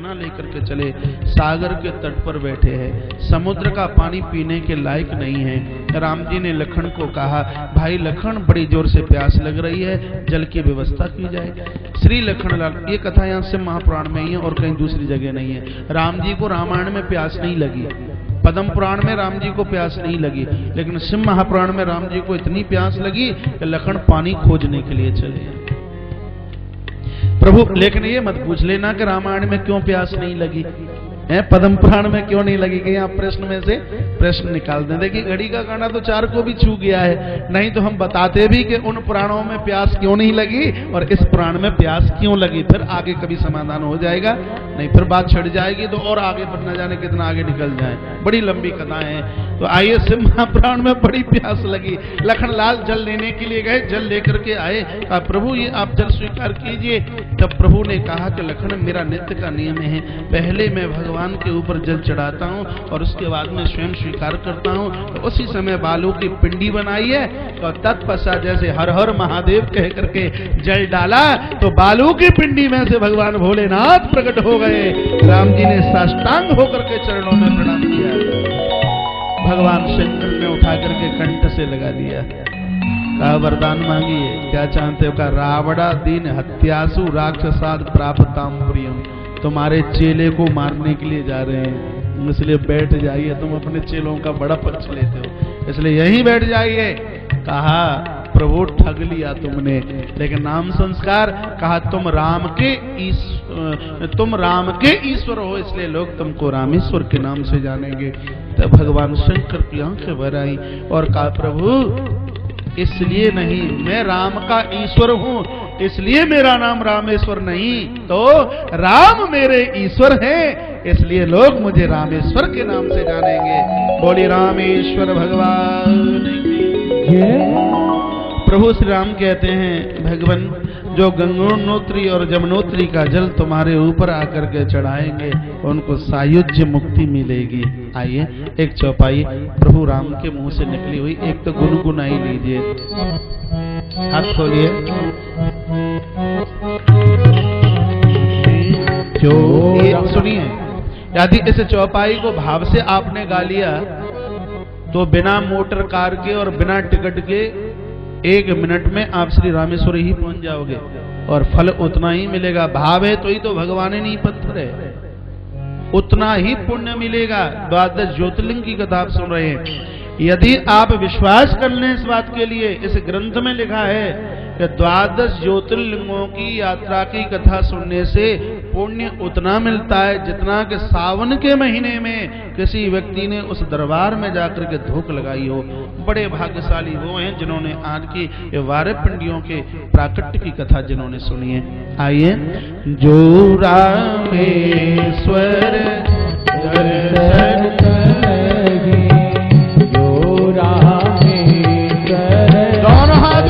ना लेकर के चले, सागर के तट पर बैठे हैं, समुद्र का पानी पीने के लायक नहीं है। राम जी ने लखन को कहा, भाई लखन बड़ी जोर से प्यास लग रही है, जल की व्यवस्था की जाए। श्री लखन लाल, ये कथा यहाँ से महापुराण में ही है और कहीं दूसरी जगह नहीं है। राम जी को रामायण में प्यास नहीं लगी, पद्म पुराण में राम जी को प्यास नहीं लगी, लेकिन शिव महापुराण में राम जी को इतनी प्यास लगी कि लखन पानी खोजने के लिए चले। प्रभु लेकिन ये मत पूछ लेना कि रामायण में क्यों प्यास नहीं लगी है, पद्म पुराण में क्यों नहीं लगी, कि आप प्रश्न में से प्रश्न निकाल दें। देखिए घड़ी का कांटा तो चार को भी छू गया है, नहीं तो हम बताते भी कि उन पुराणों में प्यास क्यों नहीं लगी और इस पुराण में प्यास क्यों लगी, फिर आगे कभी समाधान हो जाएगा, नहीं फिर बात छिड़ जाएगी तो और आगे पर न जाने कितना आगे निकल जाए, बड़ी लंबी कथाएं हैं। तो आइए शिव महापुराण में बड़ी प्यास लगी, लखन लाल जल लेने के लिए गए, जल लेकर के आए, कहा प्रभु ये आप जल स्वीकार कीजिए। तब प्रभु ने कहा कि लखन मेरा नित्य का नियम है, पहले मैं भगवान के ऊपर जल चढ़ाता हूँ और उसके बाद में स्वयं स्वीकार करता हूँ। तो उसी समय बालू की पिंडी बनाई है और तत्पश्चात जैसे हर हर महादेव कह करके जल डाला तो बालू की पिंडी में से भगवान भोलेनाथ प्रकट हो गए। राम जी ने साष्टांग होकर के चरणों में प्रणाम किया, भगवान शंकर ने उठा करके कंठ से लगा दिया, कहा वरदान मांगिए, क्या चाहते हो? कहा रावणा दीन हत्यासु राक्षसाद प्राप्ताम प्रियम, तुम्हारे चेले को मारने के लिए जा रहे हैं, इसलिए बैठ जाइए, तुम अपने चेलों का बड़ा पक्ष लेते हो इसलिए यहीं बैठ जाइए। कहा प्रभु ठग लिया तुमने, लेकिन नाम संस्कार, कहा तुम राम के ईश्वर हो इसलिए लोग तुमको रामेश्वर के नाम से जानेंगे। तब भगवान शंकर की आंखें भर आई और कहा प्रभु इसलिए नहीं, मैं राम का ईश्वर हूं इसलिए मेरा नाम रामेश्वर नहीं, तो राम मेरे ईश्वर हैं इसलिए लोग मुझे रामेश्वर के नाम से जानेंगे। बोली रामेश्वर भगवान की। प्रभु श्री राम कहते हैं भगवान जो गंगोत्री और जमुनोत्री का जल तुम्हारे ऊपर आकर के चढ़ाएंगे उनको सायुज्य मुक्ति मिलेगी। आइए एक चौपाई प्रभु राम के मुंह से निकली हुई एक तो गुनगुनाई लीजिए, हाथ खोलिए। सुनिए, यदि इस चौपाई को भाव से आपने गा लिया तो बिना मोटर कार के और बिना टिकट के 1 मिनट में आप श्री रामेश्वर ही पहुंच जाओगे और फल उतना ही मिलेगा। भाव है तो ही तो भगवान नहीं पत्थर है, उतना ही पुण्य मिलेगा। 12 ज्योतिर्लिंग की कथा आप सुन रहे हैं, यदि आप विश्वास कर लें इस बात के लिए, इस ग्रंथ में लिखा है कि 12 ज्योतिर्लिंगों की यात्रा की कथा सुनने से पुण्य उतना मिलता है जितना कि सावन के महीने में किसी व्यक्ति ने उस दरबार में जाकर के धूप लगाई हो। बड़े भाग्यशाली वो हैं जिन्होंने आज की ये 12 पिंडियों के प्राकट्य की कथा जिन्होंने सुनी है। आइए, जो रामेश्वर दर्शन करेगी, जो रामेश्वर दोनों हाथ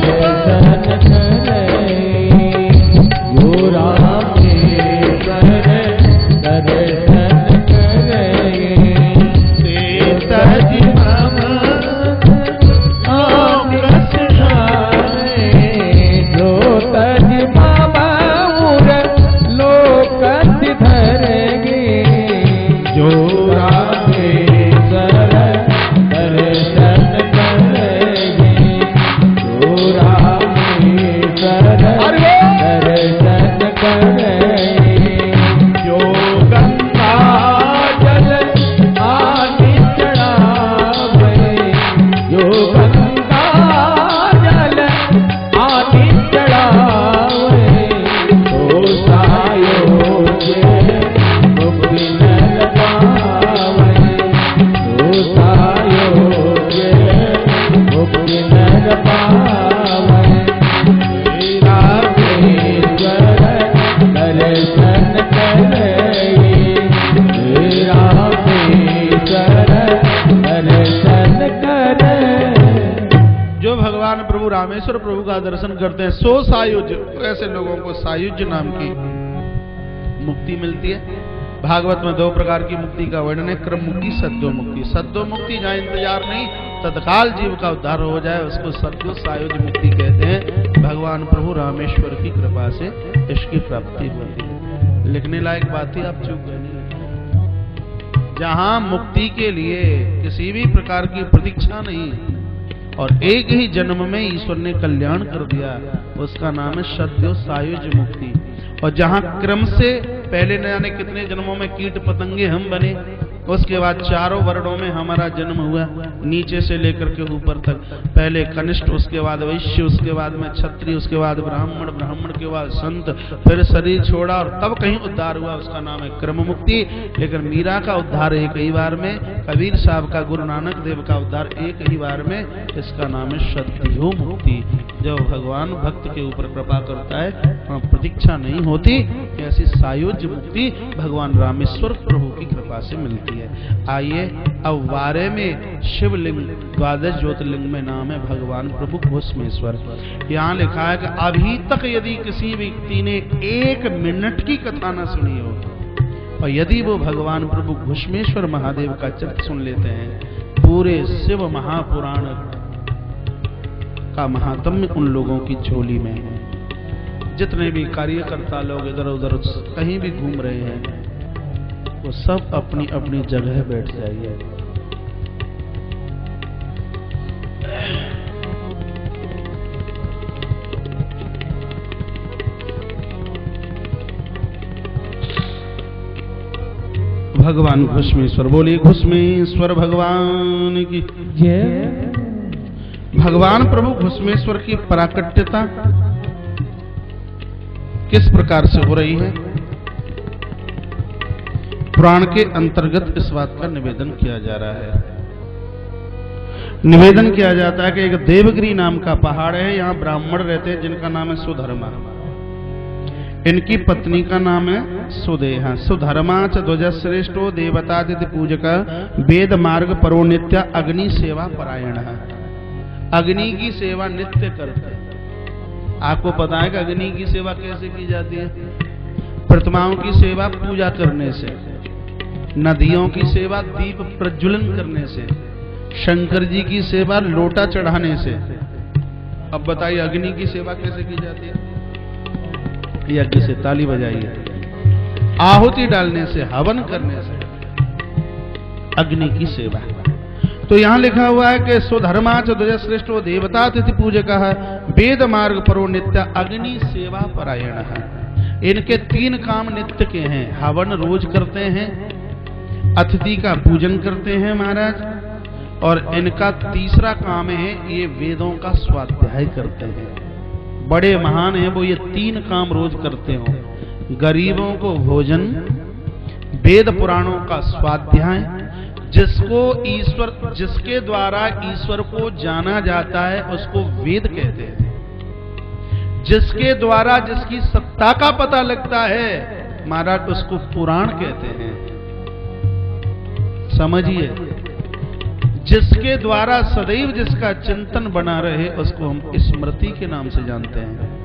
रामेश्वर प्रभु का दर्शन करते हैं सो सायुज्य, तो ऐसे लोगों को सायुज्य नाम की मुक्ति मिलती है। भागवत में 2 प्रकार की मुक्ति का वर्णन है, क्रम मुक्ति, सद्यो मुक्ति। सद्यो मुक्ति जहाँ इंतजार नहीं, तत्काल जीव का उद्धार हो जाए उसको सद्यो सायुज्य मुक्ति कहते हैं। भगवान प्रभु रामेश्वर की कृपा से इसकी प्राप्ति होती है। लिखने लायक बात ही आप चूक गए नहीं। जहां मुक्ति के लिए किसी भी प्रकार की प्रतीक्षा नहीं और एक ही जन्म में ईश्वर ने कल्याण कर दिया, उसका नाम है सद्यो सायुज मुक्ति। और जहां क्रम से पहले न जाने कितने जन्मों में कीट पतंगे हम बने, उसके बाद चारों वर्णों में हमारा जन्म हुआ, नीचे से लेकर के ऊपर तक। पहले कनिष्ठ, उसके बाद वैश्य, उसके बाद में क्षत्रिय, उसके बाद ब्राह्मण, ब्राह्मण के बाद संत, फिर शरीर छोड़ा और तब कहीं उद्धार हुआ, उसका नाम है क्रम मुक्ति। लेकिन मीरा का उद्धार एक ही बार में, कबीर साहब का, गुरु नानक देव का उद्धार एक ही बार में, इसका नाम है सद्यो मुक्ति। जब भगवान भक्त के ऊपर कृपा करता है, प्रतीक्षा नहीं होती, ऐसी सायुज्य मुक्ति भगवान रामेश्वर प्रभु की कृपा से मिलती है। आइए अब वारे में शिवलिंग, द्वादश ज्योतिर्लिंग में नाम है भगवान प्रभु घुश्मेश्वर। यहाँ लिखा है कि अभी तक यदि किसी व्यक्ति ने 1 मिनट की कथा न सुनी हो, और यदि वो भगवान प्रभु घुश्मेश्वर महादेव का चरित्र सुन लेते हैं, पूरे शिव महापुराण का महात्म्य उन लोगों की झोली में है। जितने भी कार्यकर्ता लोग इधर उधर कहीं भी घूम रहे हैं, वो सब अपनी अपनी जगह बैठ जाइए। भगवान घुश्मेश्वर, बोलिए घुश्मेश्वर भगवान की जय। भगवान प्रभु घुश्मेश्वर की प्राकट्यता किस प्रकार से हो रही है, पुराण के अंतर्गत इस बात का निवेदन किया जा रहा है। निवेदन किया जाता है कि एक देवगिरी नाम का पहाड़ है, यहाँ ब्राह्मण रहते हैं जिनका नाम है सुधर्मा। इनकी पत्नी का नाम है सुदेहा। सुधर्मा च ध्वजश्रेष्ठो देवतादिति पूजक वेद मार्ग परो नित्य अग्नि सेवा परायण। अग्नि की सेवा नित्य करते। आपको पता है कि अग्नि की सेवा कैसे की जाती है? प्रतिमाओं की सेवा पूजा करने से, नदियों की सेवा दीप प्रज्वलन करने से, शंकर जी की सेवा लोटा चढ़ाने से। अब बताइए अग्नि की सेवा कैसे की जाती है? यज्ञ से, ताली बजाइए। आहुति डालने से, हवन करने से अग्नि की सेवा। तो यहां लिखा हुआ है कि सुधर्मा च ध्वजश्रेष्ठो देवता तिथि पूजक वेद मार्ग परो नित्य अग्नि सेवा परायण। इनके 3 काम नित्य के हैं। हवन रोज करते हैं, अतिथि का पूजन करते हैं महाराज, और इनका तीसरा काम है ये वेदों का स्वाध्याय करते हैं। बड़े महान हैं वो, ये 3 काम रोज करते हो। गरीबों को भोजन, वेद पुराणों का स्वाध्याय, जिसको ईश्वर, जिसके द्वारा ईश्वर को जाना जाता है उसको वेद कहते हैं। जिसके द्वारा जिसकी सत्ता का पता लगता है महाराज उसको पुराण कहते हैं। समझिए, जिसके द्वारा सदैव जिसका चिंतन बना रहे उसको हम स्मृति के नाम से जानते हैं।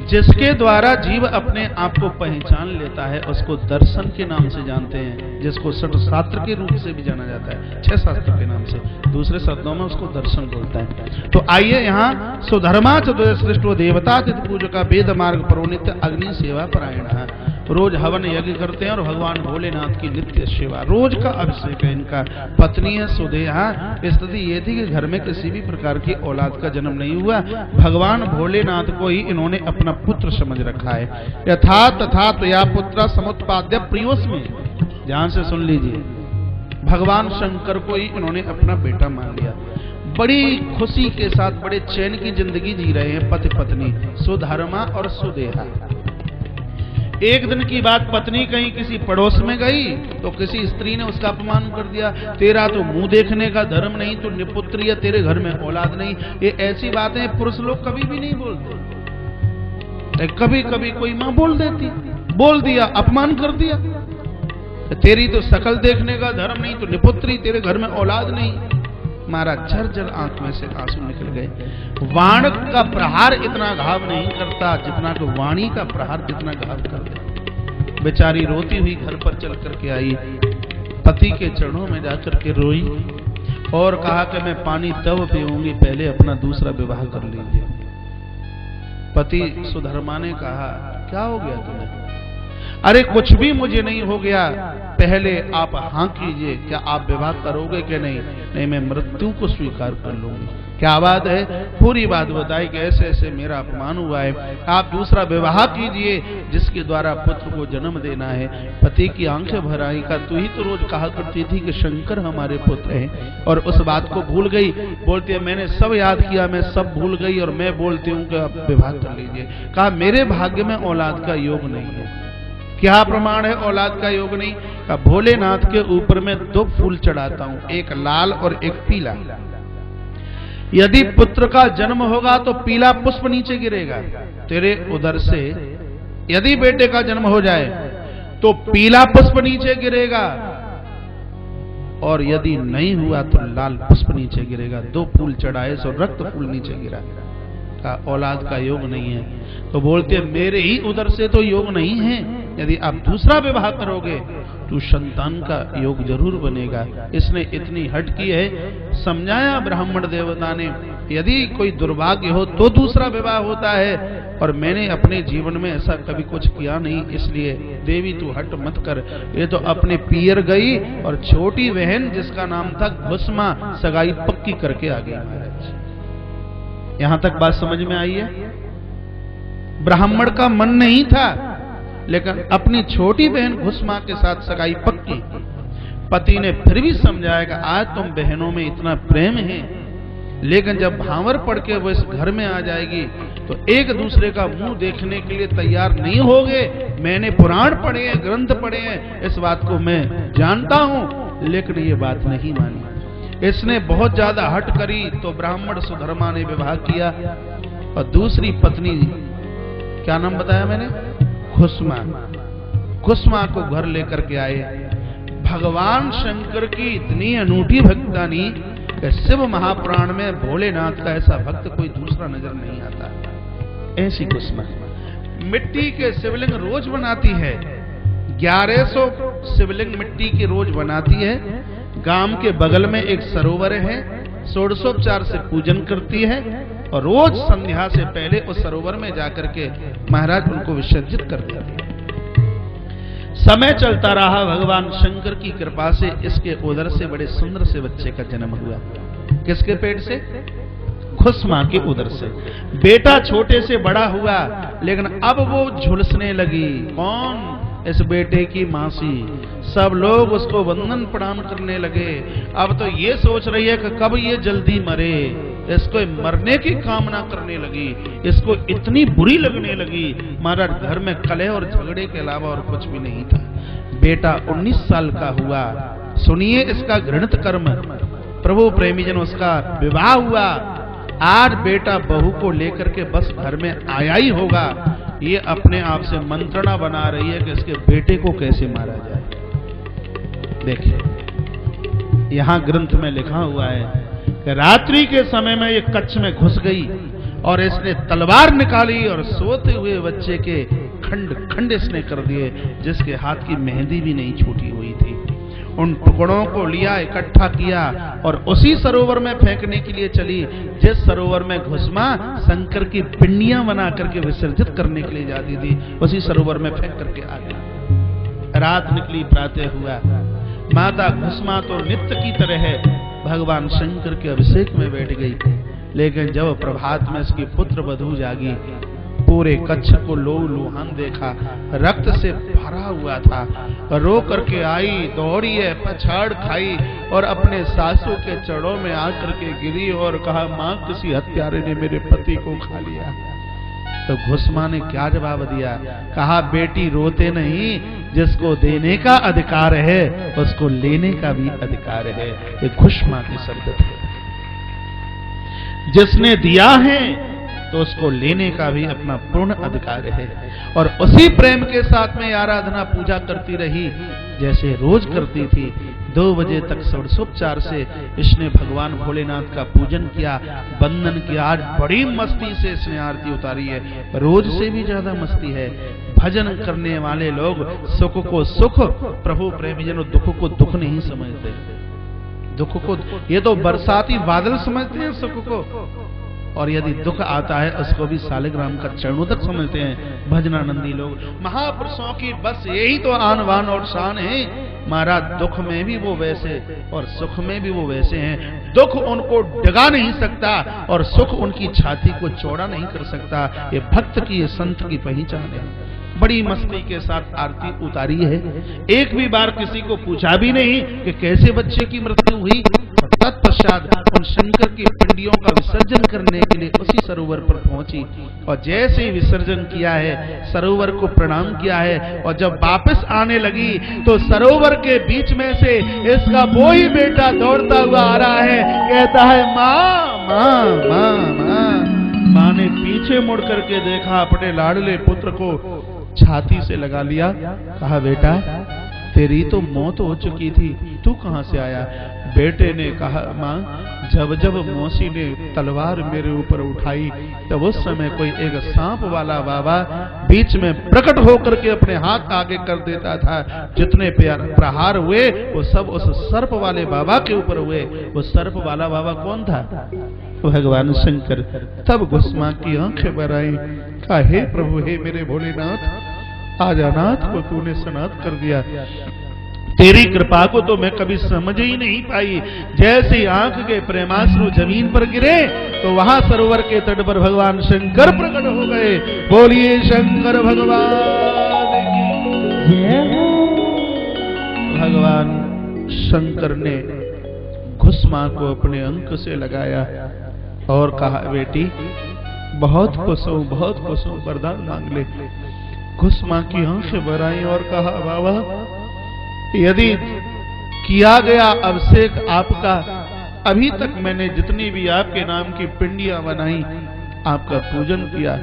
जिसके द्वारा जीव अपने आप को पहचान लेता है उसको दर्शन के नाम से जानते हैं, जिसको षट शास्त्र के रूप से भी जाना जाता है, 6 शास्त्र के नाम से, दूसरे शब्दों में उसको दर्शन बोलता है। तो आइए यहाँ सुधर्मा च ध्वजश्रेष्ठो देवता तिथि पूजक वेद मार्ग परो नित्य अग्नि सेवा परायण। रोज हवन यज्ञ करते हैं और भगवान भोलेनाथ की नित्य सेवा, रोज का अभिषेक है इनका। पत्नी है सुदेहा। स्थिति ये थी कि घर में किसी भी प्रकार की औलाद का जन्म नहीं हुआ, भगवान भोलेनाथ को ही इन्होंने अपना पुत्र समझ रखा है। यथा तथा त्वया पुत्र समुत्पाद्य प्रियोस्मि। ध्यान से सुन लीजिए, भगवान शंकर को ही इन्होंने अपना बेटा मान लिया। बड़ी खुशी के साथ बड़े चैन की जिंदगी जी रहे हैं पति पत्नी सुधर्मा और सुदेहा। एक दिन की बात, पत्नी कहीं किसी पड़ोस में गई तो किसी स्त्री ने उसका अपमान कर दिया। तेरा तो मुंह देखने का धर्म नहीं, तो निपुत्री है, तेरे घर में औलाद नहीं। ये ऐसी बातें पुरुष लोग कभी भी नहीं बोलते। कभी कभी कोई मां बोल देती, बोल दिया, अपमान कर दिया। तेरी तो शकल देखने का धर्म नहीं, तो निपुत्री, तेरे घर में औलाद नहीं। मारा झरझर आंख में से आंसू निकल गए। वाण का प्रहार इतना घाव नहीं करता जितना कि वाणी का प्रहार जितना घाव करता। बेचारी रोती हुई घर पर चल करके आई, पति के चरणों में जाकर के रोई और कहा कि मैं पानी तब पीऊंगी, पहले अपना दूसरा विवाह कर लीजिए। पति सुधर्मा ने कहा, क्या हो गया तुम्हें? अरे कुछ भी मुझे नहीं हो गया, पहले आप हाँ कीजिए, क्या आप विवाह करोगे कि नहीं? नहीं, मैं मृत्यु को स्वीकार कर लूंगी। क्या बात है? पूरी बात बताई कि ऐसे ऐसे मेरा अपमान हुआ है, आप दूसरा विवाह कीजिए जिसके द्वारा पुत्र को जन्म देना है। पति की आंखें भर आई, का तू ही तो रोज कहा करती थी कि शंकर हमारे पुत्र हैं, और उस बात को भूल गई। बोलती है मैंने सब याद किया, मैं सब भूल गई, और मैं बोलती हूँ कि आप विवाह कर लीजिए। कहा मेरे भाग्य में औलाद का योग नहीं है। क्या प्रमाण है औलाद का योग नहीं? कहा भोलेनाथ के ऊपर मैं 2 फूल चढ़ाता हूं, एक लाल और एक पीला। यदि पुत्र का जन्म होगा तो पीला पुष्प नीचे गिरेगा तेरे उदर से, यदि बेटे का जन्म हो जाए तो पीला पुष्प नीचे गिरेगा, और यदि नहीं हुआ तो लाल पुष्प नीचे गिरेगा। 2 फूल चढ़ाए सो रक्त फूल नीचे गिरा। का औलाद का योग नहीं है। तो बोलते मेरे ही उदर से तो योग नहीं है, यदि आप दूसरा विवाह करोगे तो संतान का योग जरूर बनेगा। इसने इतनी हट की है, समझाया ब्राह्मण देवता ने, यदि कोई दुर्भाग्य हो तो दूसरा विवाह होता है, और मैंने अपने जीवन में ऐसा कभी कुछ किया नहीं, इसलिए देवी तू हट मत कर। ये तो अपने पियर गई, और छोटी बहन जिसका नाम था घुस्मा सगाई पक्की करके आ गई। महाराज यहां तक बात समझ में आई है? ब्राह्मण का मन नहीं था, लेकिन अपनी छोटी बहन घुस्मा के साथ सगाई पक्की। पति ने फिर भी समझाया कि आज तुम बहनों में इतना प्रेम है, लेकिन जब भांवर पड़ के वो इस घर में आ जाएगी तो एक दूसरे का मुंह देखने के लिए तैयार नहीं होगे। मैंने पुराण पढ़े हैं, ग्रंथ पढ़े हैं, इस बात को मैं जानता हूं, लेकिन ये बात नहीं मानी। इसने बहुत ज्यादा हट करी तो ब्राह्मण सुधर्मा ने विवाह किया, और दूसरी पत्नी, क्या नाम बताया मैंने? घुस्मा। घुस्मा को घर लेकर के आए। भगवान शंकर की इतनी अनूठी भक्तानी कि शिव महापुराण में भोलेनाथ का ऐसा भक्त कोई दूसरा नजर नहीं आता। ऐसी घुस्मा मिट्टी के शिवलिंग रोज बनाती है, 1100 शिवलिंग मिट्टी की रोज बनाती है। गांव के बगल में एक सरोवर है, षोडशोपचार से पूजन करती है, और रोज संध्या से पहले उस सरोवर में जाकर के महाराज उनको विसर्जित कर देते हैं। समय चलता रहा, भगवान शंकर की कृपा से इसके उदर से बड़े सुंदर से बच्चे का जन्म हुआ। किसके पेट से? घुस्मा के उदर से। बेटा छोटे से बड़ा हुआ, लेकिन अब वो झुलसने लगी। कौन? इस बेटे की मासी। सब लोग उसको वंदन प्रणाम करने लगे। अब तो ये सोच रही है कि कब ये जल्दी मरे, इसको मरने की कामना करने लगी, इसको इतनी बुरी लगने लगी। महाराज घर में कलह और झगड़े के अलावा और कुछ भी नहीं था। बेटा 19 साल का हुआ। सुनिए इसका घृणित कर्म। प्रभु प्रेमी जन, उसका विवाह हुआ। आज बेटा बहू को लेकर के बस घर में आया ही होगा, ये अपने आप से मंत्रणा बना रही है कि इसके बेटे को कैसे मारा जाए। देखिए यहां ग्रंथ में लिखा हुआ है कि रात्रि के समय में ये कच्छ में घुस गई, और इसने तलवार निकाली और सोते हुए बच्चे के खंड खंड इसने कर दिए, जिसके हाथ की मेहंदी भी नहीं छूटी हुई थी। उन टुकड़ों को लिया, इकट्ठा किया, और उसी सरोवर में फेंकने के लिए चली, जिस सरोवर में घुस्मा शंकर की पिंडियां बना करके विसर्जित करने के लिए जाती थी, उसी सरोवर में फेंक करके आ गई। रात निकली, प्रातः हुआ। माता घुस्मा तो नित्य की तरह भगवान शंकर के अभिषेक में बैठ गई, लेकिन जब प्रभात में इसकी पुत्र वधू जागी, पूरे कच्छ को लहूलुहान देखा, रक्त से भरा हुआ था। रो करके आई, दौड़ी है, पछाड़ खाई, और अपने सासू के चरणों में आकर के गिरी और कहा, मां किसी हत्यारे ने मेरे पति को खा लिया। तो घुस्मा ने क्या जवाब दिया? कहा, बेटी रोते नहीं, जिसको देने का अधिकार है उसको लेने का भी अधिकार है। ये घुस्मा की शब्द थे। जिसने दिया है तो उसको लेने का भी अपना पूर्ण अधिकार है। और उसी प्रेम के साथ में आराधना पूजा करती रही जैसे रोज करती थी। 2 बजे तक षोडशोपचार से इसने भगवान भोलेनाथ का पूजन किया, वंदन किया। आज बड़ी मस्ती से इसने आरती उतारी है, रोज से भी ज्यादा मस्ती है। भजन करने वाले लोग सुख को सुख, प्रभु प्रेमीजनों दुख को दुख नहीं समझते। दुख को ये तो बरसाती बादल समझते हैं, सुख को और यदि दुख आता है उसको भी सालिग्राम का चरणोदक समझते हैं भजनानंदी लोग। महापुरुषों की बस यही तो आन बान और शान है। महाराज दुख में भी वो वैसे और सुख में भी वो वैसे हैं। दुख उनको डगा नहीं सकता और सुख उनकी छाती को चौड़ा नहीं कर सकता। ये भक्त की, ये संत की पहचान है। बड़ी मस्ती के साथ आरती उतारी है। एक भी बार किसी को पूछा भी नहीं कि कैसे बच्चे की मृत्यु हुई। तत्पश्चात उन शंकर की पिंडियों का विसर्जन करने के लिए उसी सरोवर पर पहुंची और जैसे ही विसर्जन किया है, सरोवर को प्रणाम किया है और जब वापस आने लगी तो सरोवर के बीच में से इसका वो ही बेटा दौड़ता हुआ आ रहा है। कहता है माँ माँ माँ माँ। माँ ने पीछे मुड़ करके देखा, अपने लाडले पुत्र को छाती से लगा लिया। कहा बेटा तेरी तो मौत हो चुकी थी, तू कहां से आया? बेटे ने कहा माँ जब जब मौसी ने तलवार मेरे ऊपर उठाई तब उस समय कोई एक सांप वाला बाबा बीच में प्रकट होकर के अपने हाथ आगे कर देता था। जितने प्रहार हुए वो सब उस सर्प वाले बाबा के ऊपर हुए। वो सर्प वाला बाबा कौन था? भगवान शंकर। तब घुसमा की आंखें भर आई। कहा हे प्रभु, हे मेरे भोलेनाथ, आज अनाथ को तूने सनाथ कर दिया। तेरी कृपा को तो मैं कभी समझ ही नहीं पाई। जैसे आंख के प्रेमाश्रु जमीन पर गिरे तो वहां सरोवर के तट पर भगवान शंकर प्रकट हो गए। बोलिए शंकर भगवान की। भगवान शंकर ने घुसमा को अपने अंक से लगाया और कहा बेटी बहुत खुश हूं, बहुत खुश हूं, वरदान मांग ले। घुसमा की आंखें भर आई और कहा बाबा यदि किया गया अभिषेक आपका, अभी तक मैंने जितनी भी आपके नाम की पिंडियां बनाई, आपका पूजन किया,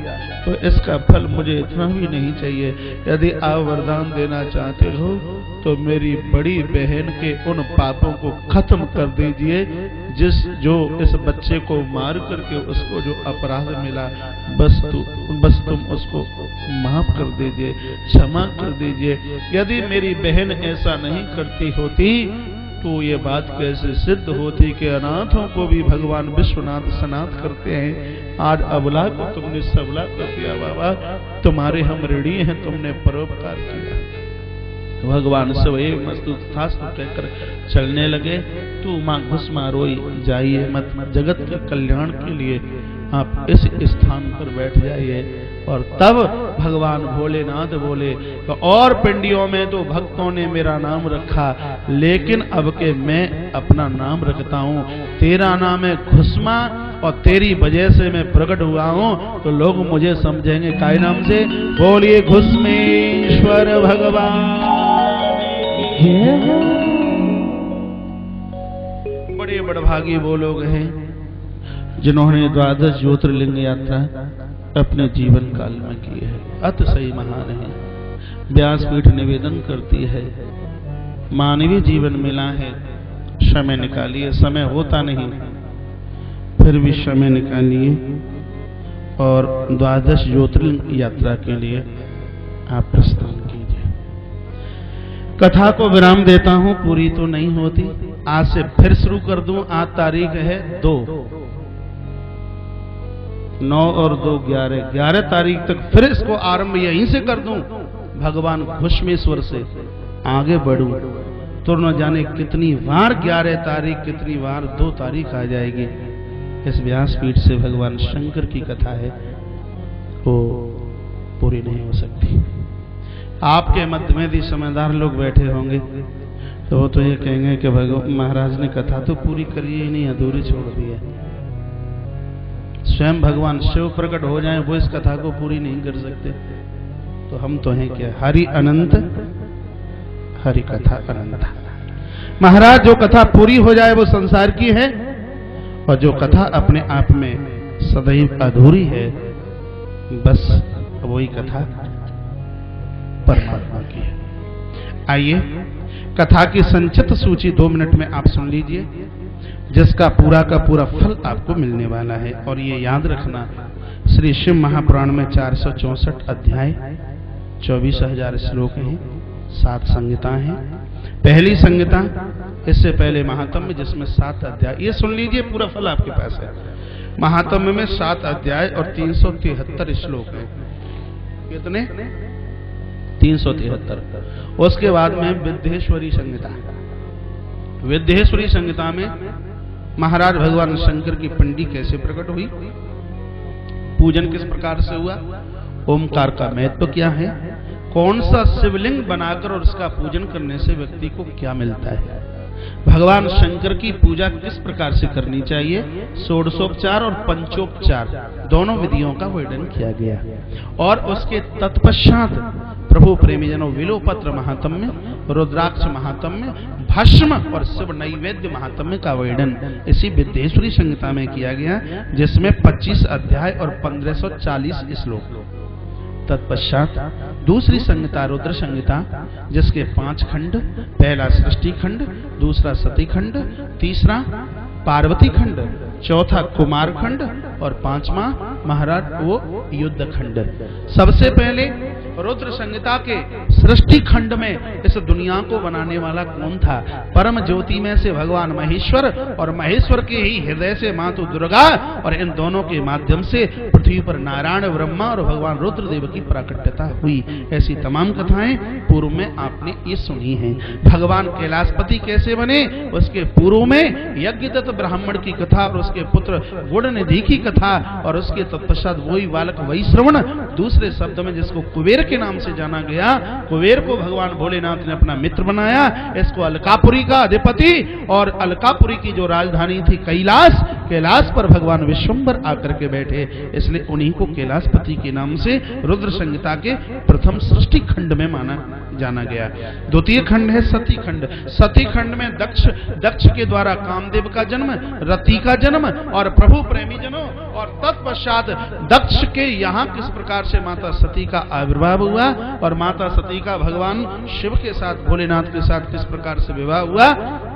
तो इसका फल मुझे इतना भी नहीं चाहिए। यदि आप वरदान देना चाहते हो तो मेरी बड़ी बहन के उन पापों को खत्म कर दीजिए जो इस बच्चे को मार करके उसको जो अपराध मिला, बस तुम उसको माफ कर दीजिए, क्षमा कर दीजिए। यदि मेरी बहन ऐसा नहीं करती होती तो ये बात कैसे सिद्ध होती कि अनाथों को भी भगवान विश्वनाथ सनाथ करते हैं। आज अबला को तुमने सबला कर दिया बाबा, तुम्हारे हम ऋणी हैं, तुमने परोपकार किया। भगवान से वही मस्तुस्थास्तु कहकर चलने लगे। तू माँ घुसमा रोई जाइए मत, जगत के कल्याण के लिए आप इस स्थान पर बैठ जाइए। और तब भगवान भोलेनाथ बोले तो और पिंडियों में तो भक्तों ने मेरा नाम रखा, लेकिन अब के मैं अपना नाम रखता हूँ। तेरा नाम है घुसमा और तेरी वजह से मैं प्रकट हुआ हूँ तो लोग मुझे समझेंगे काय नाम से। बोलिए घुसमेश्वर भगवान। बड़े बड़भागी वो लोग हैं जिन्होंने 12 ज्योतिर्लिंग यात्रा अपने जीवन काल में की है। अतिशय महान है। व्यासपीठ निवेदन करती है मानवीय जीवन मिला है, समय निकालिए। समय होता नहीं फिर भी समय निकालिए और 12 ज्योतिर्लिंग यात्रा के लिए आप प्रस्थान कीजिए। कथा को विराम देता हूं, पूरी तो नहीं होती, आज से फिर शुरू कर दूं। आज तारीख है 2, 9 और 2 11 तारीख तक फिर इसको आरंभ यहीं से कर दूं। भगवान घुसमेश्वर से आगे बढ़ूं तो न जाने कितनी बार 11 तारीख, कितनी बार 2 तारीख आ जाएगी। इस व्यासपीठ से भगवान शंकर की कथा है वो पूरी नहीं हो सकती। आपके मध्य में भी समझदार लोग बैठे होंगे तो वो तो ये कहेंगे कि भगवान महाराज ने कथा तो पूरी करी ही नहीं, अधूरी छोड़ दी है। स्वयं भगवान शिव प्रकट हो जाएं वो इस कथा को पूरी नहीं कर सकते तो हम तो हैं क्या। हरि अनंत, हरि कथा अनंत। महाराज जो कथा पूरी हो जाए वो संसार की है और जो कथा अपने आप में सदैव अधूरी है बस वही कथा परमात्मा की है। आइए कथा की संक्षिप्त सूची 2 मिनट में आप सुन लीजिए, जिसका पूरा का पूरा फल आपको मिलने वाला है। और ये याद रखना, श्री शिव महापुराण में 464 अध्याय, 24,000 श्लोक हैं, 7 संहिताएं हैं। पहली संहिता इससे पहले महात्म्य जिसमें 7 अध्याय, ये सुन लीजिए, पूरा फल आपके पास है। महात्म्य में 7 अध्याय और 373 श्लोक हैं। कितने? 373। उसके बाद में विद्येश्वरी संहिता। विद्येश्वरी संहिता में महाराज भगवान शंकर की पिंडी कैसे प्रकट हुई, पूजन किस प्रकार से हुआ, ओमकार का महत्व क्या है, कौन सा शिवलिंग बनाकर और उसका पूजन करने से व्यक्ति को क्या मिलता है, भगवान शंकर की पूजा किस प्रकार से करनी चाहिए, षोडशोपचार और पंचोपचार दोनों विधियों का वर्णन किया गया। और उसके तत्पश्चात प्रभु प्रेमीजनों विलोपत्र महात्म्य, रुद्राक्ष महात्म्य, भस्म और शिव नैवेद्य महात्म्य का वर्णन इसी विद्येश्वरी संहिता में किया गया, जिसमें 25 अध्याय और 1540 श्लोक। तत्पश्चात दूसरी संहिता रुद्र संहिता, जिसके 5 खंड, पहला सृष्टि खंड, दूसरा सती खंड, तीसरा पार्वती खंड, चौथा कुमार खंड और 5वां महाराज वो युद्ध खंड। सबसे पहले रुद्र संहिता के सृष्टि खंड में इस दुनिया को बनाने वाला कौन था, परम ज्योति में से भगवान महेश्वर, और महेश्वर के ही हृदय से मातु दुर्गा, और इन दोनों के माध्यम से पृथ्वी पर नारायण ब्रह्मा और भगवान रुद्रदेव की प्राकट्यता हुई। ऐसी तमाम कथाएं पूर्व में आपने ये सुनी हैं। भगवान कैलाशपति कैसे बने, उसके पूर्व में यज्ञदत्त ब्राह्मण की कथा और उसके पुत्र गुणनिधि की कथा, और उसके तत्पश्चात वही बालक वैश्रवण, दूसरे शब्द में जिसको कुबेर के नाम से जाना गया, कुबेर को भगवान भोलेनाथ ने अपना मित्र बनाया, इसको अलकापुरी का अधिपति, और अलकापुरी की जो राजधानी थी कैलाश, कैलाश पर भगवान विश्वंभर आकर के बैठे, इसलिए उन्हीं को कैलाशपति के नाम से रुद्र संहिता के प्रथम सृष्टि खंड में माना जाना गया। द्वितीय खंड है सती खंड। सती खंड में दक्ष के द्वारा कामदेव का जन्म, रति का जन्म और प्रभु प्रेमी जनों, और तत्पश्चात दक्ष के यहाँ किस प्रकार से माता सती का आविर्भाव हुआ, और माता सती का भगवान शिव के साथ, भोलेनाथ के साथ किस प्रकार से विवाह हुआ,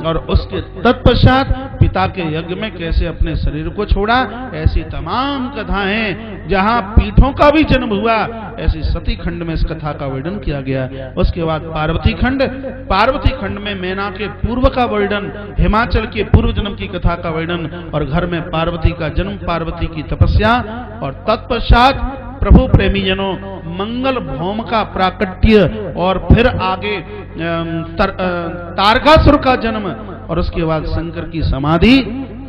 और उसके तत्पश्चात पिता के यज्ञ में कैसे अपने शरीर को छोड़ा। ऐसी तमाम कथाएं, जहां पीठों का भी जन्म हुआ, ऐसी सती खंड में इस कथा का वर्णन किया गया। उसके बाद पार्वती खंड। पार्वती खंड में मैना के पूर्व का वर्णन, हिमाचल के पूर्व जन्म की कथा का वर्णन, और घर में पार्वती का जन्म, पार्वती की तपस्या, और तत्पश्चात प्रभु प्रेमी जनों मंगल भौम का प्राकट्य, और फिर आगे तारकासुर का जन्म, और उसके बाद शंकर की समाधि,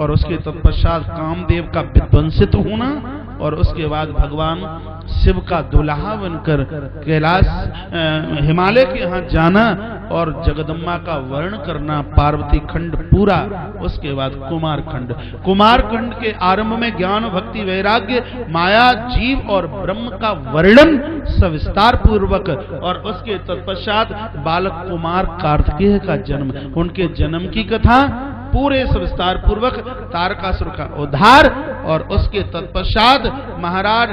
और उसके तत्पश्चात कामदेव का विध्वंसित होना, और उसके बाद भगवान शिव का दुल्हा बनकर कैलाश हिमालय के यहाँ जाना और जगदम्बा का वर्ण करना, पार्वती खंड पूरा। उसके बाद कुमार खंड। कुमार खंड के आरंभ में ज्ञान, भक्ति, वैराग्य, माया, जीव और ब्रह्म का वर्णन सविस्तार पूर्वक, और उसके तत्पश्चात बालक कुमार कार्तिकेय का जन्म, उनके जन्म की कथा पूरे सविस्तार पूर्वक, तारकासुर का उद्धार, और उसके तत्पश्चात महाराज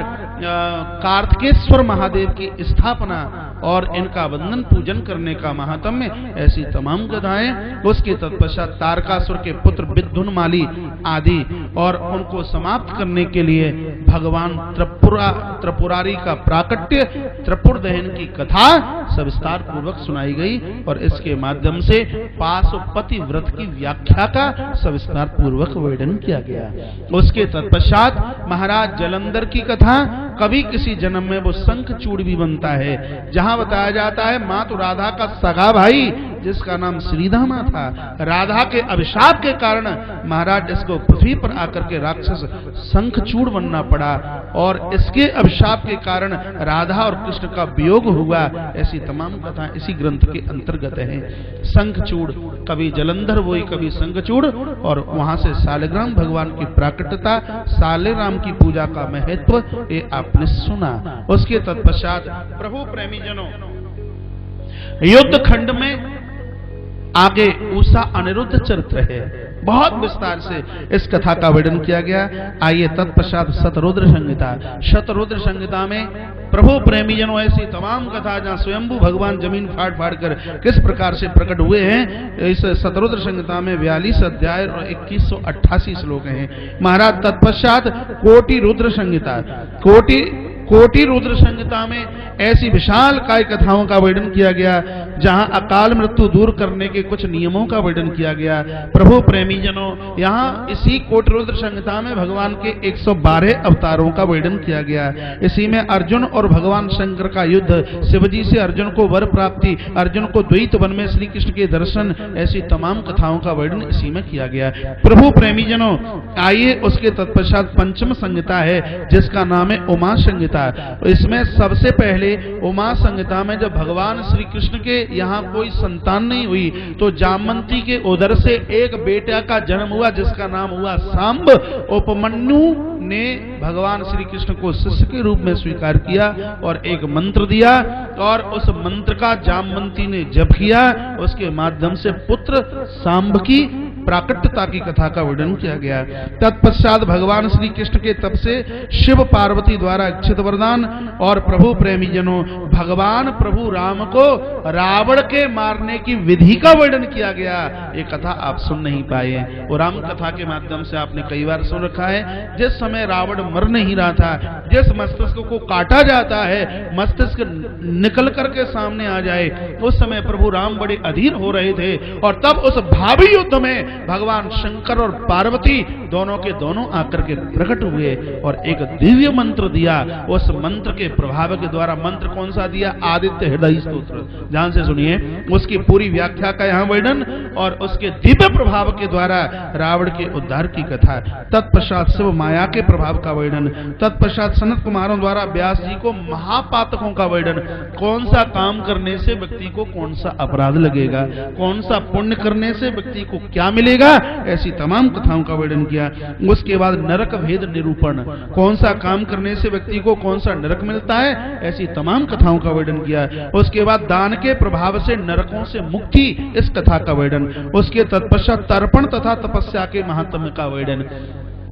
कार्तिकेश्वर महादेव की स्थापना और इनका वंदन पूजन करने का महात्म्य। ऐसी तमाम कथाएं। उसके तत्पश्चात तारकासुर के पुत्र विद्युन्माली आदि, और उनको समाप्त करने के लिए भगवान त्रिपुरारी का प्राकट्य, त्रिपुर दहन की कथा सविस्तार पूर्वक सुनाई गई, और इसके माध्यम से पाशुपति व्रत की व्याख्या का सविस्तार पूर्वक वर्णन किया गया। उसके तत्पश्चात महाराज जलंधर की कथा। कभी किसी जन्म में वो शंखचूड़ भी बनता है, जहां बताया जाता है मातु राधा का सगा भाई, जिसका नाम श्रीधामा था, राधा के अभिशाप के कारण महाराज इसको पृथ्वी पर आकर के राक्षस शंखचूड़ बनना पड़ा, और इसके अभिशाप के कारण राधा और कृष्ण का वियोग हुआ। ऐसी तमाम कथा इसी ग्रंथ के अंतर्गत है। शंखचूड़, कभी जलंधर वही, कभी शंखचूड़, और वहां से सालिग्राम भगवान की प्राकट्यता, सालिग्राम की पूजा का महत्व, ये आपने सुना। उसके तत्पश्चात प्रभु प्रेमी जनों युद्ध खंड में आगे उषा अनिरुद्ध चरित्र है, बहुत विस्तार से इस कथा का वर्णन किया गया। आइए तत्पश्चात शतरुद्र संहिता। शतरुद्र संहिता में प्रभु प्रेमी जनों ऐसी तमाम कथा, जहाँ स्वयंभू भगवान जमीन फाड़ फाड़ कर किस प्रकार से प्रकट हुए हैं। इस शतरुद्र संहिता में 42 अध्याय और 2188 श्लोक हैं। महाराज तत्पश्चात कोटि रुद्र संहिता। कोटि रुद्र संहिता में ऐसी विशाल काय कथाओं का वर्णन किया गया, जहां अकाल मृत्यु दूर करने के कुछ नियमों का वर्णन किया गया। प्रभु प्रेमी जनों, यहाँ इसी कोटि रुद्र संहिता में भगवान के 112 अवतारों का वर्णन किया गया। इसी में अर्जुन और भगवान शंकर का युद्ध, शिवजी से अर्जुन को वर प्राप्ति, अर्जुन को द्वैत वन में श्री कृष्ण के दर्शन, ऐसी तमाम कथाओं का वर्णन इसी में किया गया। प्रभु प्रेमी जनों, आइए उसके तत्पश्चात पंचम संहिता है जिसका नाम है उमा संहिता। इसमें सबसे पहले उमा संहिता में जब भगवान श्री कृष्ण के यहाँ कोई संतान नहीं हुई तो जामवंती के उदर से एक बेटा का जन्म हुआ जिसका नाम हुआ सांब। उपमन्यु ने भगवान श्री कृष्ण को शिष्य के रूप में स्वीकार किया और एक मंत्र दिया और उस मंत्र का जामवंती ने जप किया, उसके माध्यम से पुत्र सांब की प्राकट्यता की कथा का वर्णन किया गया। तत्पश्चात भगवान श्री कृष्ण के तप से शिव पार्वती द्वारा इच्छित वरदान और प्रभु प्रेमी जनों, भगवान प्रभु राम को रावण के मारने की विधि का वर्णन किया गया। ये कथा आप सुन नहीं पाए, वो राम कथा के माध्यम से आपने कई बार सुन रखा है। जिस समय रावण मर नहीं रहा था, जिस मस्तिष्क को काटा जाता है, मस्तिष्क निकल करके सामने आ जाए, उस समय प्रभु राम बड़े अधीर हो रहे थे और तब उस भावी युद्ध में भगवान शंकर और पार्वती दोनों के दोनों आकर के प्रकट हुए और एक दिव्य मंत्र दिया। उस मंत्र के प्रभाव के द्वारा, मंत्र कौन सा दिया? आदित्य हृदय स्तोत्र। ध्यान से सुनिए, उसकी पूरी व्याख्या का यहाँ वर्णन और उसके दिव्य प्रभाव के द्वारा रावण के उद्धार की कथा। तत्पश्चात शिव माया के प्रभाव का वर्णन। तत्पश्चात सनत कुमारों द्वारा व्यास जी को महापातकों का वर्णन, कौन सा काम करने से व्यक्ति को कौन सा अपराध लगेगा, कौन सा पुण्य करने से व्यक्ति को क्या मिलेगा, ऐसी तमाम कथाओं का वर्णन किया। उसके बाद नरक भेद निरूपण, कौन सा काम करने से व्यक्ति को कौन सा नरक मिलता है, ऐसी तमाम कथाओं का वर्णन किया। उसके बाद दान के प्रभाव से नरकों से मुक्ति, इस कथा का वर्णन। उसके तत्पश्चात तर्पण तथा तपस्या के महात्म्य का वर्णन।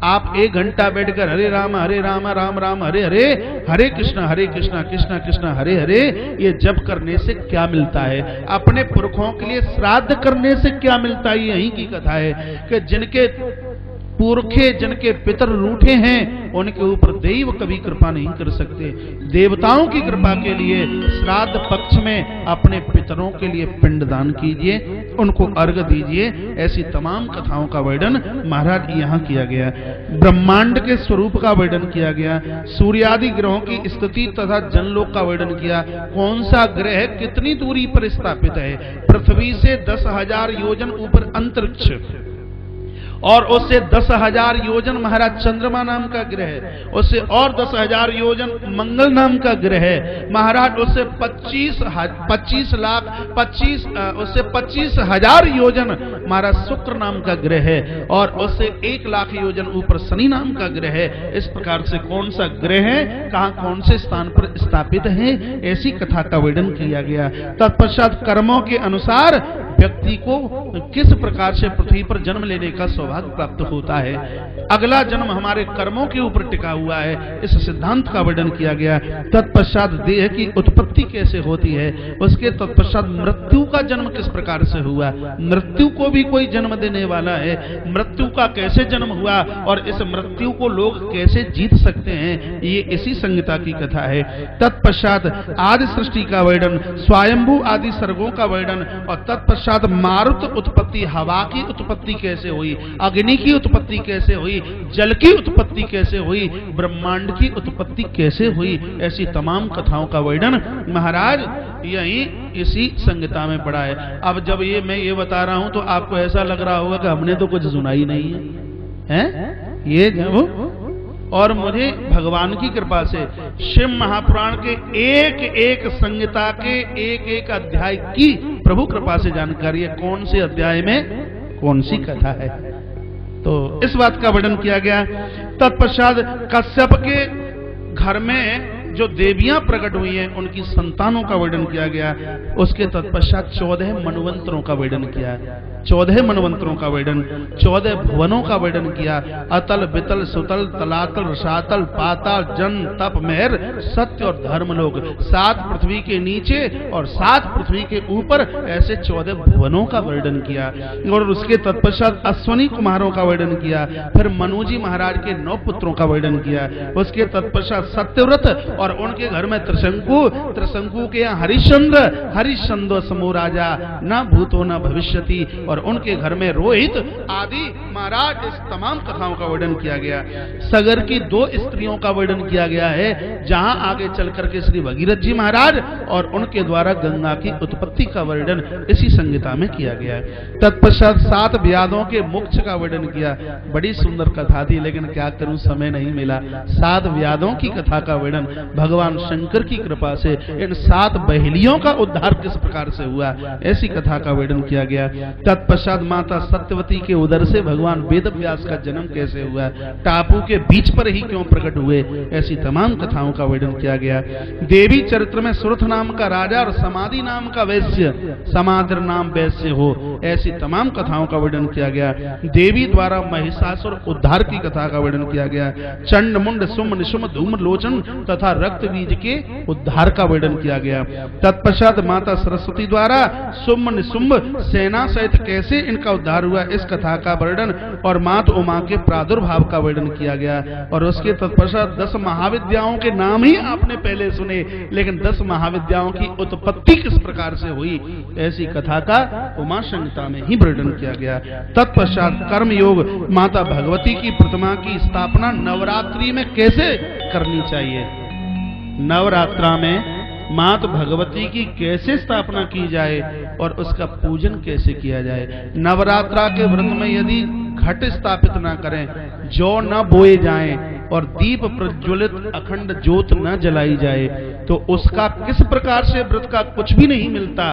आप 1 घंटा बैठकर हरे राम राम राम हरे हरे, हरे कृष्ण कृष्ण कृष्ण हरे हरे, ये जप करने से क्या मिलता है, अपने पुरखों के लिए श्राद्ध करने से क्या मिलता है, यही की कथा है कि जिनके पुरखे, जिनके पितर रूठे हैं, उनके ऊपर देव कभी कृपा नहीं कर सकते। देवताओं की कृपा के लिए श्राद्ध पक्ष में अपने पितरों के लिए पिंडदान कीजिए, उनको अर्घ दीजिए। ऐसी तमाम कथाओं का वर्णन महाराज यहाँ किया गया। ब्रह्मांड के स्वरूप का वर्णन किया गया। सूर्यादि ग्रहों की स्थिति तथा जनलोक का वर्णन किया। कौन सा ग्रह कितनी दूरी पर स्थापित है, पृथ्वी से 10,000 योजन ऊपर अंतरिक्ष और उससे 10,000 योजन महाराज चंद्रमा नाम का ग्रह है, उससे और 10,000 योजन मंगल नाम का ग्रह है महाराज, उससे 25,000 योजन महाराज शुक्र नाम का ग्रह है और उससे 1,00,000 योजन ऊपर शनि नाम का ग्रह है। इस प्रकार से कौन सा ग्रह है, कहाँ कौन से स्थान पर स्थापित है, ऐसी कथा का वर्णन किया गया। तत्पश्चात कर्मों के अनुसार व्यक्ति को किस प्रकार से पृथ्वी पर जन्म लेने का सौभाग्य प्राप्त होता है, अगला जन्म हमारे कर्मों के ऊपर टिका हुआ है, इस सिद्धांत का वर्णन किया गया। तत्पश्चात देह की उत्पत्ति कैसे होती है, उसके तत्पश्चात मृत्यु का जन्म किस प्रकार से हुआ, मृत्यु को भी कोई जन्म देने वाला है, मृत्यु का कैसे जन्म हुआ और इस मृत्यु को लोग कैसे जीत सकते हैं, ये इसी संहिता की कथा है। तत्पश्चात आदि सृष्टि का वर्णन, स्वयंभू आदि सर्गों का वर्णन और तत्पश्चात मारुत उत्पत्ति, हवा की उत्पत्ति कैसे हुई, अग्नि की उत्पत्ति कैसे हुई, जल की उत्पत्ति कैसे हुई, ब्रह्मांड की उत्पत्ति कैसे हुई, ऐसी तमाम कथाओं का वर्णन महाराज यही इसी संहिता में पड़ा है। अब जब मैं ये बता रहा हूं तो आपको ऐसा लग रहा होगा कि हमने तो कुछ सुना ही नहीं है, ये जब और मुझे भगवान की कृपा से शिव महापुराण के एक संहिता के एक अध्याय की प्रभु कृपा से जानकारी है, कौन से अध्याय में कौन सी कथा है, तो इस बात का वर्णन किया गया। तत्पश्चात कश्यप के घर में जो देवियां प्रकट हुई हैं उनकी संतानों का वर्णन किया गया। उसके तत्पश्चात 14 मनवंतरों का वर्णन किया, 14 मनवंतरों का वर्णन, 14 भुवनों का वर्णन किया। अतल वितल सुतल तलातल रसातल पाताल जन तप मेहर सत्य और धर्म लोग, 7 पृथ्वी के नीचे और 7 पृथ्वी के ऊपर, ऐसे 14 भुवनों का वर्णन किया। और उसके तत्पश्चात अश्वनी कुमारों का वर्णन किया। फिर मनुजी महाराज के 9 पुत्रों का वर्णन किया। उसके तत्पश्चात सत्यव्रत और उनके घर में त्रिशंकु, त्रिशंकु के यहाँ हरिश्चंद्र, हरिश्चंद्र समो राजा न भूतो न भविष्यति, और उनके घर में रोहित आदि महाराज। इस तमाम कथाओं का वर्णन किया गया। सगर की 2 स्त्रियों का वर्णन किया गया है, जहां आगे चल करके श्री भगीरथ जी महाराज और उनके द्वारा गंगा की उत्पत्ति का वर्णन इसी संहिता में किया गया है। तत्पश्चात 7 व्याधों के मोक्ष का वर्णन किया। बड़ी सुंदर कथा थी, लेकिन क्या करूं, समय नहीं मिला। 7 व्याधों की कथा का वर्णन भगवान शंकर की कृपा से इन 7 बहेलियों का उद्धार किस प्रकार से हुआ, ऐसी कथा का वर्णन किया गया। तत्पश्चात माता सत्यवती के उदर से भगवान वेद व्यास का जन्म कैसे हुआ, टापू के बीच पर ही क्यों प्रकट हुए, ऐसी तमाम कथाओं का वर्णन किया गया। देवी चरित्र में सुरथ नाम का राजा और समाधि नाम का वैश्य, समाद्र नाम वैश्य हो, ऐसी तमाम कथाओं का वर्णन किया गया। देवी द्वारा महिषासुर उद्धार की कथा का वर्णन किया गया। चंड मुंड सुम निशुम धूम लोचन तथा रक्त बीज के उद्धार का वर्णन किया गया। तत्पश्चात माता सरस्वती द्वारा सुम निशुंभ सेना सहित कैसे इनका उद्धार हुआ, इस कथा का वर्णन और माता उमा के प्रादुर्भाव का वर्णन किया गया। और उसके तत्पश्चात 10 महाविद्याओं के नाम ही आपने पहले सुने, लेकिन 10 महाविद्याओं की उत्पत्ति किस प्रकार से हुई, ऐसी कथा का उमा संहिता में ही वर्णन किया गया। तत्पश्चात कर्म योग, माता भगवती की प्रतिमा की स्थापना नवरात्रि में कैसे करनी चाहिए, नवरात्रा में माता भगवती की कैसे स्थापना की जाए और उसका पूजन कैसे किया जाए। नवरात्रा के व्रत में यदि घट स्थापित न करें, जौ न बोए जाएं और दीप प्रज्वलित अखंड ज्योत न जलाई जाए, तो उसका किस प्रकार से व्रत का कुछ भी नहीं मिलता।